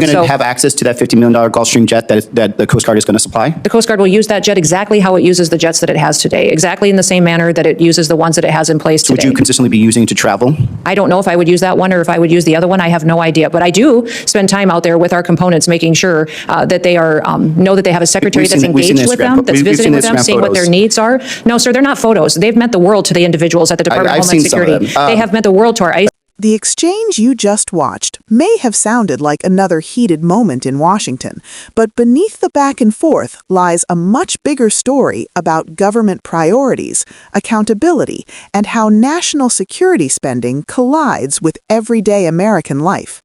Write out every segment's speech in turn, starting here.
You're going to have access to that $50 million Gulfstream jet that the Coast Guard is going to supply? The Coast Guard will use that jet exactly how it uses the jets that it has today, exactly in the same manner that it uses the ones that it has in place today. Would you consistently be using to travel? I don't know if I would use that one or if I would use the other one. I have no idea. But I do spend time out there with our components, making sure that they are know that they have a secretary that's engaged with them, that's visiting with them, seeing what their needs are. No, sir, they're not photos. They've meant the world to the individuals at the Department of Homeland Security. They have meant the world to our ICE. The exchange you just watched may have sounded like another heated moment in Washington, but beneath the back and forth lies a much bigger story about government priorities, accountability, and how national security spending collides with everyday American life.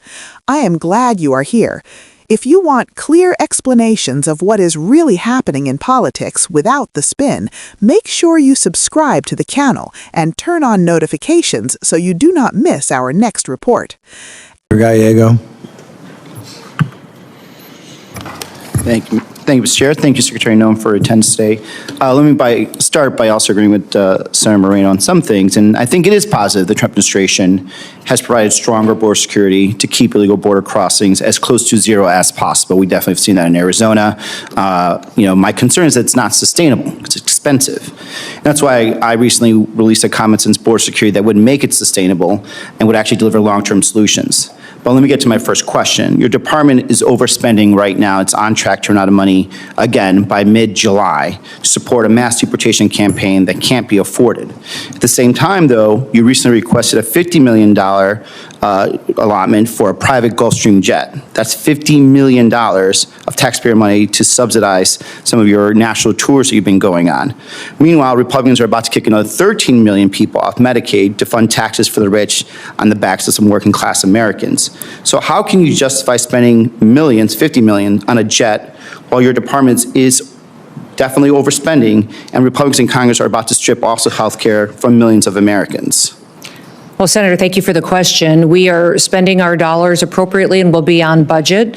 I am glad you are here. If you want clear explanations of what is really happening in politics without the spin, make sure you subscribe to the channel and turn on notifications so you do not miss our next report. Gallego. Thank you, Mr. Chair. Thank you, Secretary Noem, for attendance today. Let me start by also agreeing with Senator Moreno on some things, and I think it is positive the Trump administration has provided stronger border security to keep illegal border crossings as close to zero as possible. We definitely have seen that in Arizona. My concern is that it's not sustainable. It's expensive. And that's why I recently released a common sense border security that would make it sustainable and would actually deliver long-term solutions. But let me get to my first question. Your department is overspending right now. It's on track to run out of money again by mid-July to support a mass deportation campaign that can't be afforded. At the same time, though, you recently requested a $50 million allotment for a private Gulfstream jet. That's $50 million of taxpayer money to subsidize some of your national tours that you've been going on. Meanwhile, Republicans are about to kick another 13 million people off Medicaid to fund taxes for the rich on the backs of some working class Americans. So how can you justify spending millions, 50 million, on a jet while your department is definitely overspending and Republicans in Congress are about to strip also health care from millions of Americans? Well, Senator, thank you for the question. We are spending our dollars appropriately and will be on budget.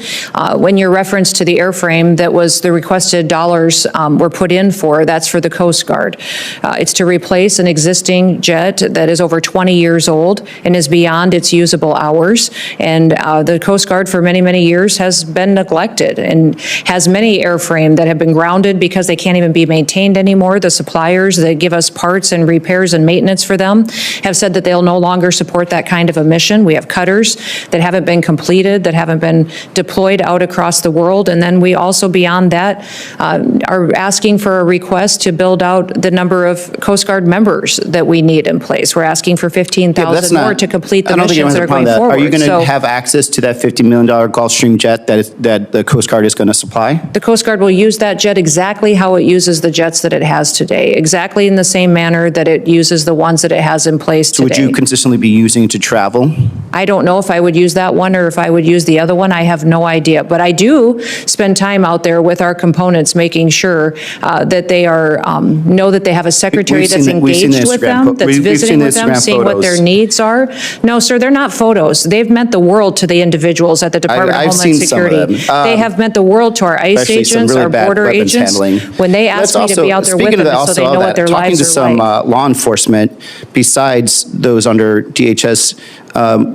When your reference to the airframe that was the requested dollars were put in for, that's for the Coast Guard. It's to replace an existing jet that is over 20 years old and is beyond its usable hours. And the Coast Guard for many, many years has been neglected and has many airframe that have been grounded because they can't even be maintained anymore. The suppliers that give us parts and repairs and maintenance for them have said that they'll no longer support that kind of a mission. We have cutters that haven't been completed, that haven't been deployed out across the world. And then we also, beyond that, are asking for a request to build out the number of Coast Guard members that we need in place. We're asking for 15,000 more to complete the missions that are going forward. Are you going to have access to that $50 million Gulfstream jet that the Coast Guard is going to supply? The Coast Guard will use that jet exactly how it uses the jets that it has today, exactly in the same manner that it uses the ones that it has in place today. So would you consistently be using to travel? I don't know if I would use that one or if I would use the other one. I have no idea. But I do spend time out there with our components, making sure that they are know that they have a secretary that's engaged with them, that's visiting with them, seeing what their needs are. No, sir, they're not photos. They've meant the world to the individuals at the Department of Homeland Security. They have meant the world to our ICE agents, our border agents. When they ask me to be out there with them so they know what their lives are like. Talking to some law enforcement, besides those under DHS,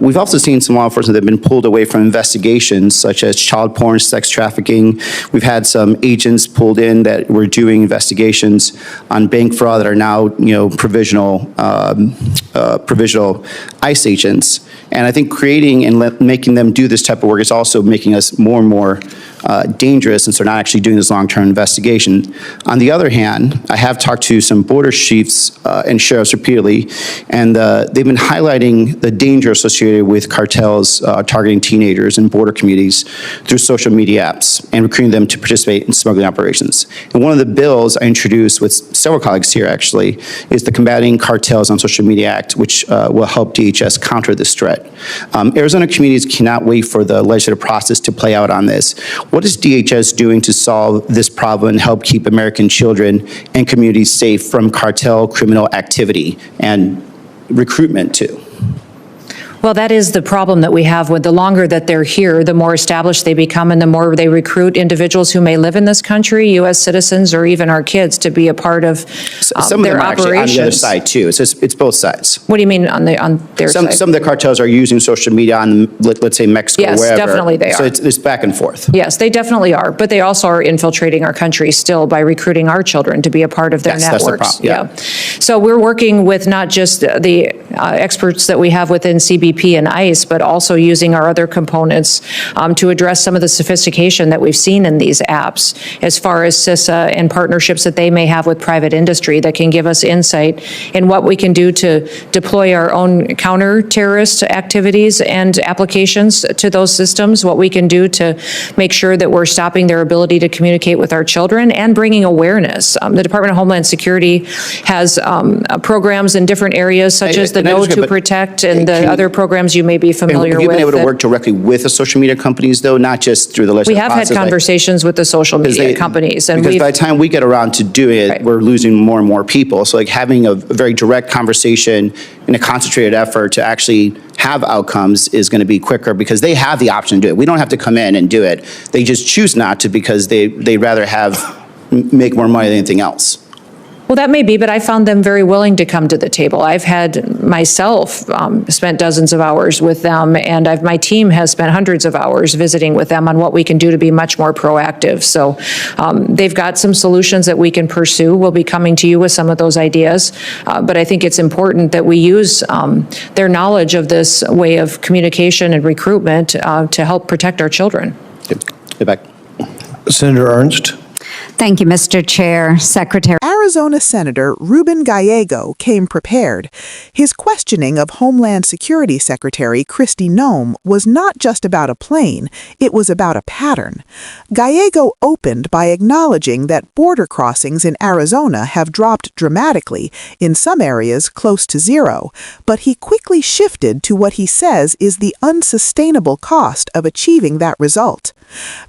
we've also seen some law enforcement that have been pulled away from investigations such as child porn, sex trafficking. We've had some agents pulled in that were doing investigations on bank fraud that are now, provisional ICE agents. And I think creating and making them do this type of work is also making us more and more dangerous, since they're not actually doing this long-term investigation. On the other hand, I have talked to some border chiefs and sheriffs repeatedly, and they've been highlighting the danger associated with cartels targeting teenagers in border communities through social media apps and recruiting them to participate in smuggling operations. And one of the bills I introduced with several colleagues here, actually, is the Combating Cartels on Social Media Act, which will help DHS counter this threat. Arizona communities cannot wait for the legislative process to play out on this. What is DHS doing to solve this problem and help keep American children and communities safe from cartel criminal activity and recruitment too? Well, that is the problem that we have with the longer that they're here, the more established they become and the more they recruit individuals who may live in this country, U.S. citizens, or even our kids to be a part of Some of their them are actually on operations. the other side too. It's both sides. What do you mean on their Some side? of the cartels are using social media on, let's say, Mexico, Yes, wherever. definitely they So are. it's back and forth. Yes, they definitely are, but they also are infiltrating our country still by recruiting our children to be a part of their Yes, that's the networks. problem, yeah. So we're working with not just the experts that we have within CBP and ICE, but also using our other components to address some of the sophistication that we've seen in these apps as far as CISA and partnerships that they may have with private industry that can give us insight in what we can do to deploy our own counter-terrorist activities and applications to those systems, what we can do to make sure that we're stopping their ability to communicate with our children and bringing awareness. The Department of Homeland Security has programs in different areas such as the And I Know understand, to but Protect and the can- other programs you may be familiar Have you with. been able to that- work directly with the social media companies, though, not just through the We legislative have had process? conversations with the social media companies, and Because we've, by the time we get around to doing it, Right. we're losing more and more people. So like having a very direct conversation and a concentrated effort to actually have outcomes is going to be quicker because they have the option to do it. We don't have to come in and do it. They just choose not to because they'd rather make more money than anything else. well, that may be, but I found them very willing to come to the table. I've had myself spent dozens of hours with them, and my team has spent hundreds of hours visiting with them on what we can do to be much more proactive. So they've got some solutions that we can pursue. We'll be coming to you with some of those ideas, but I think it's important that we use their knowledge of this way of communication and recruitment to help protect our children. Get back. Senator Ernst. Thank you, Mr. Chair. Secretary. Arizona Senator Ruben Gallego came prepared. His questioning of Homeland Security Secretary Kristi Noem was not just about a plane, it was about a pattern. Gallego opened by acknowledging that border crossings in Arizona have dropped dramatically, in some areas close to zero, but he quickly shifted to what he says is the unsustainable cost of achieving that result.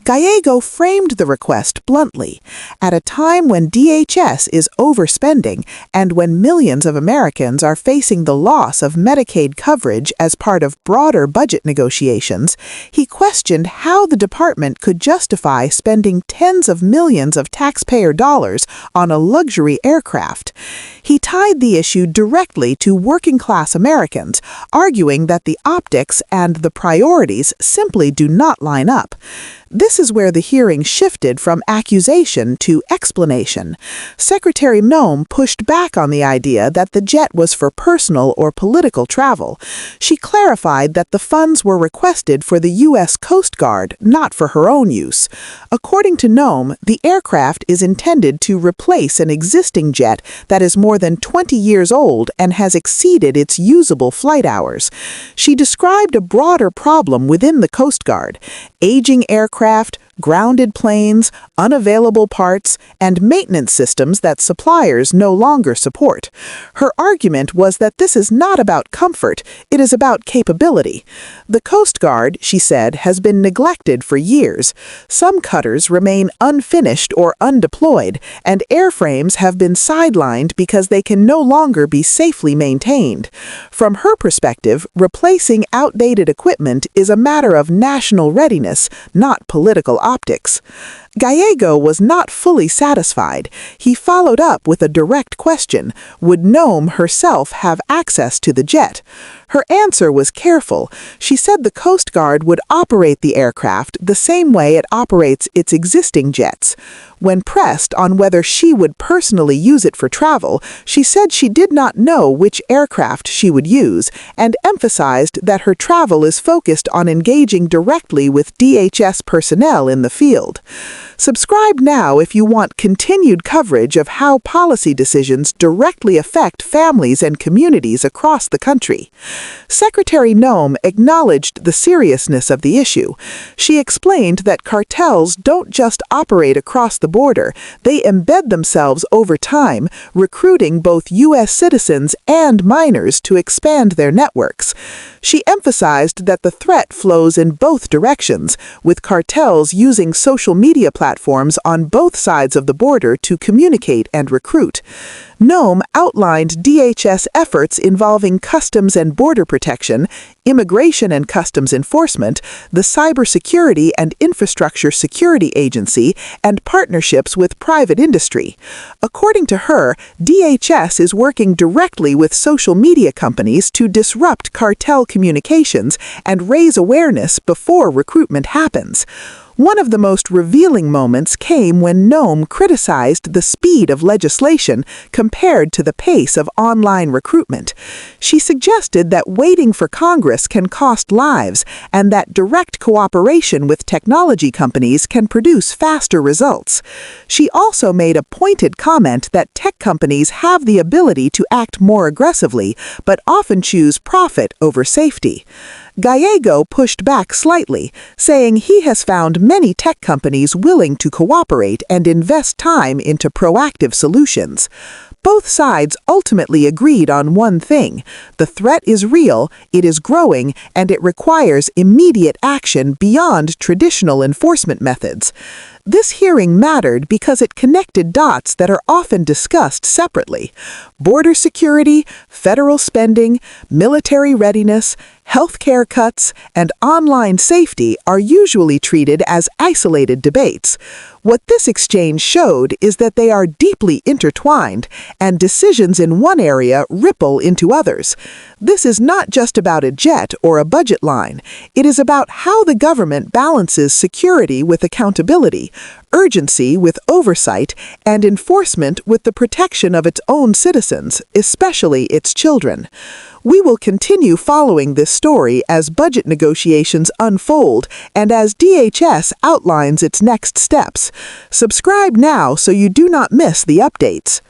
Gallego framed the request bluntly. At a time when DHS is overspending and when millions of Americans are facing the loss of Medicaid coverage as part of broader budget negotiations, he questioned how the department could justify spending tens of millions of taxpayer dollars on a luxury aircraft. He tied the issue directly to working-class Americans, arguing that the optics and the priorities simply do not line up. This is where the hearing shifted from accusation to explanation. Secretary Noem pushed back on the idea that the jet was for personal or political travel. She clarified that the funds were requested for the U.S. Coast Guard, not for her own use. According to Noem, the aircraft is intended to replace an existing jet that is more than 20 years old and has exceeded its usable flight hours. She described a broader problem within the Coast Guard: aging aircraft, grounded planes, unavailable parts, and maintenance systems that suppliers no longer support. Her argument was that this is not about comfort, it is about capability. The Coast Guard, she said, has been neglected for years. Some cutters remain unfinished or undeployed, and airframes have been sidelined because they can no longer be safely maintained. From her perspective, replacing outdated equipment is a matter of national readiness, not political optics. Gallego was not fully satisfied. He followed up with a direct question: would Noem herself have access to the jet? Her answer was careful. She said the Coast Guard would operate the aircraft the same way it operates its existing jets. When pressed on whether she would personally use it for travel, she said she did not know which aircraft she would use, and emphasized that her travel is focused on engaging directly with DHS personnel in the field. Subscribe now if you want continued coverage of how policy decisions directly affect families and communities across the country. Secretary Noem acknowledged the seriousness of the issue. She explained that cartels don't just operate across the border, they embed themselves over time, recruiting both U.S. citizens and minors to expand their networks. She emphasized that the threat flows in both directions, with cartels using social media platforms on both sides of the border to communicate and recruit. Noem outlined DHS efforts involving Customs and Border Protection, Immigration and Customs Enforcement, the Cybersecurity and Infrastructure Security Agency, and partnerships with private industry. According to her, DHS is working directly with social media companies to disrupt cartel communications and raise awareness before recruitment happens. One of the most revealing moments came when Noem criticized the speed of legislation compared to the pace of online recruitment. She suggested that waiting for Congress can cost lives and that direct cooperation with technology companies can produce faster results. She also made a pointed comment that tech companies have the ability to act more aggressively, but often choose profit over safety. Gallego pushed back slightly, saying he has found many tech companies willing to cooperate and invest time into proactive solutions. Both sides ultimately agreed on one thing: the threat is real, it is growing, and it requires immediate action beyond traditional enforcement methods. This hearing mattered because it connected dots that are often discussed separately. Border security, federal spending, military readiness, healthcare cuts, and online safety are usually treated as isolated debates. What this exchange showed is that they are deeply intertwined, and decisions in one area ripple into others. This is not just about a jet or a budget line. It is about how the government balances security with accountability, urgency with oversight, and enforcement with the protection of its own citizens, especially its children. We will continue following this story as budget negotiations unfold and as DHS outlines its next steps. Subscribe now so you do not miss the updates.